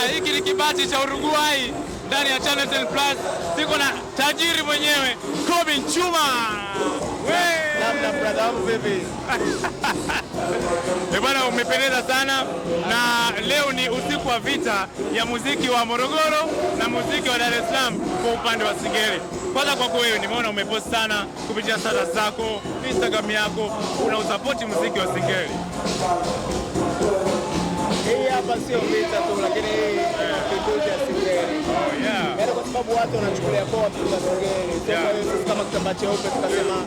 hiki ni kibati cha Uruguay ndani ya Channel 10 Plus. Siko na tajiri mwenyewe Kobin Chuma. Namna brother wangu vipi? Bwana, umependeza sana, na leo ni usiku wa vita ya muziki wa Morogoro na muziki wa Dar es Salaam kwa upande wa Singeli. Kwanza kwako wewe, nimeona umepost sana kupitia status zako, Instagram yako, unausapoti muziki wa Singeli. Hii hapa sio vita tu, lakini kitu cha Singeli. Yaani kwa sababu watu wanachukulia poa vitu vya Singeli. Sisi kama kitambaa cheupe tukasema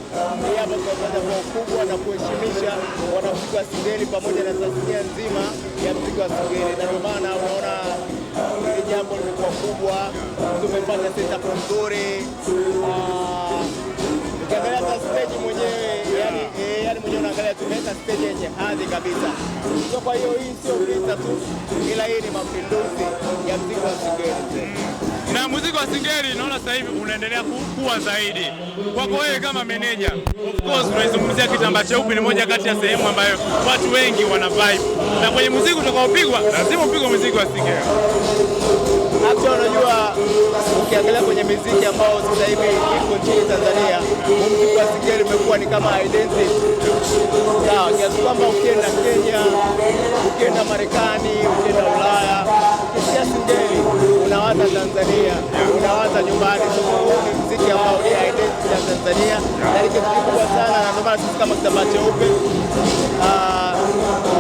hii hapa tunafanya kwa ukubwa na kuheshimisha wanamuziki wa Singeli pamoja na Tanzania nzima ya muziki wa Singeli. Na ndio maana unaona hili jambo limekuwa kubwa, tumefanya setup nzuri. Ukiangalia hata stage mwenyewe, yani mwenyewe unaangalia tumeweka stage yenye hadhi kabisa. Kwa hiyo hii sio vita tu, ila hii ni mapinduzi ya muziki wa Singeli. Na muziki wa Singeli naona sasa hivi unaendelea kukua zaidi. Kwako wewe kama meneja, of course tunaizungumzia kitambaa cheupe, ni moja kati ya sehemu ambayo watu wengi wana vibe. Na kwenye muziki utakaopigwa lazima upigwe muziki wa Singeli. Hata unajua ukiangalia kwenye muziki ambao sasa hivi iko nchini Tanzania, muziki wa Singeli umekuwa ni kama identity. Sawa, kiasi kwamba ukienda Kenya, ukienda Marekani, ukienda Ulaya, ukisikia Singeli unawaza Tanzania, unawaza nyumbani. Huu ni muziki ambao ni identity ya Tanzania na ni kitu kikubwa sana, na ndio maana sisi kama kitambaa cheupe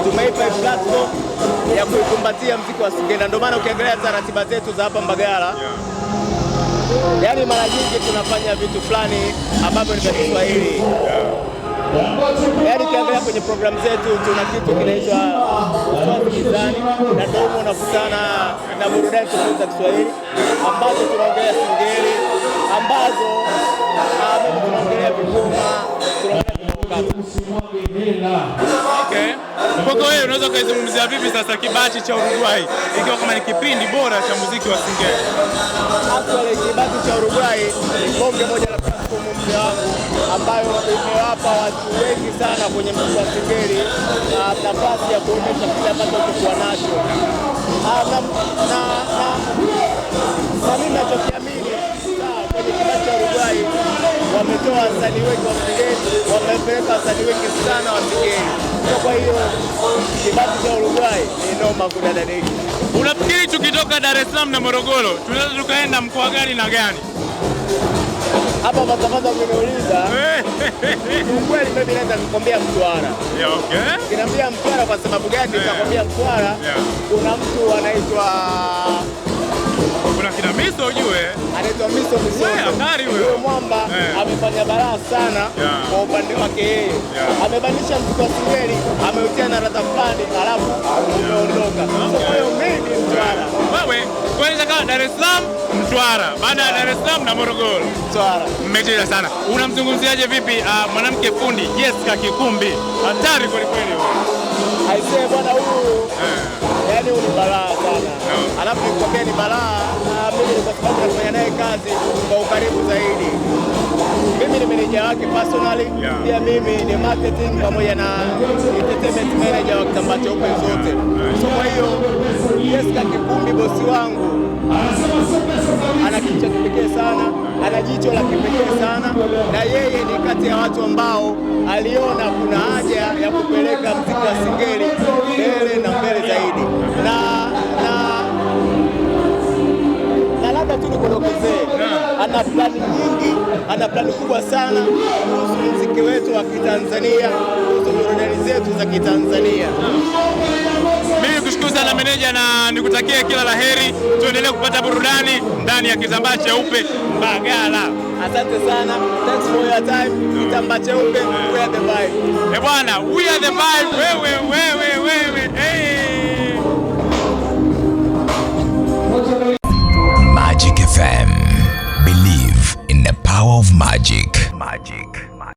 tumeipa platform ya kukumbatia muziki wa Singeli. Ndio maana ukiangalia ratiba zetu za hapa Mbagala, yani mara nyingi tunafanya vitu fulani ambavyo ni vya Kiswahili. Yaani ukiangalia kwenye programu zetu tuna kitu kinaitwa Swahili Kizani, na ndio unakutana na burudani za Kiswahili ambazo tunaongelea Singeli, ambazo tunaongelea Vigoma, Okay. Kwako wewe unaweza kaizungumzia vipi sasa kibati cha Uruguay ikiwa kama ni kipindi bora cha muziki wa Singeli? Actually kibati cha Uruguay ni bonge moja la platform mpya ambayo imewapa watu wengi sana kwenye muziki wa Singeli nafasi ya kuonyesha kile ambacho tulikuwa nacho. Na mimi nachokiamini kwenye kibati cha Uruguay wametoa wasanii wengi wa Singeli, wamepeleka wasanii wengi sana wa Singeli. Kwa hiyo kibati cha Uruguay ni noma kudadadeki. Unafikiri tukitoka Dar es Salaam na Morogoro tunaweza tukaenda mkoa gani na gani? Hapa matamaza kuniuliza. Kweli mimi naweza kukwambia Mtwara. Yeah, okay. Kinaambia Mtwara kwa sababu gani? Nitakwambia Mtwara. Kuna mtu anaitwa kuna kina Miso ujue. Anaitwa Miso Misoto. Huyo mwamba amefanya balaa sana kwa upande wake yeye. Amebadilisha muziki wa Singeli, ameutia na ladha fulani, alafu umeondoka. Kwa hiyo mimi Mtwara. Wewe kwanza kama Dar es Salaam, Mtwara, baada ya Dar es Salaam na Morogoro. Mtwara. Mmecheza sana. Unamzungumziaje vipi mwanamke fundi Jessica Kikumbi? Hatari kweli kweli huyo. Aisee bwana huyu. Yaani ni balaa sana. Alafu nikwambia ni balaa, mimi kwa sababu nafanya naye kazi kwa ukaribu zaidi. Mimi ni meneja wake personally, pia mimi ni marketing pamoja na entertainment manager wa kitambaa cheupe zote. So kwa hiyo Jessica Kikumbi bosi wangu ana kitu cha kipekee sana, ana jicho la kipekee sana, na yeye ni kati ya watu ambao aliona kuna haja ya kupeleka muziki wa Singeli mbele na mbele zaidi. Na labda tu nikudokezee, ana plani nyingi, ana plani kubwa sana kuhusu muziki wetu wa Kitanzania, kuhusu burudani zetu za Kitanzania. Mimi nikushukuru sana meneja, na nikutakie kila laheri, tuendelee kupata burudani ndani ya kitambaa cheupe Mbagala. Asante sana. Thanks for your time. Kitambaa cheupe, we are the vibe. Bwana, we are the vibe. Wewe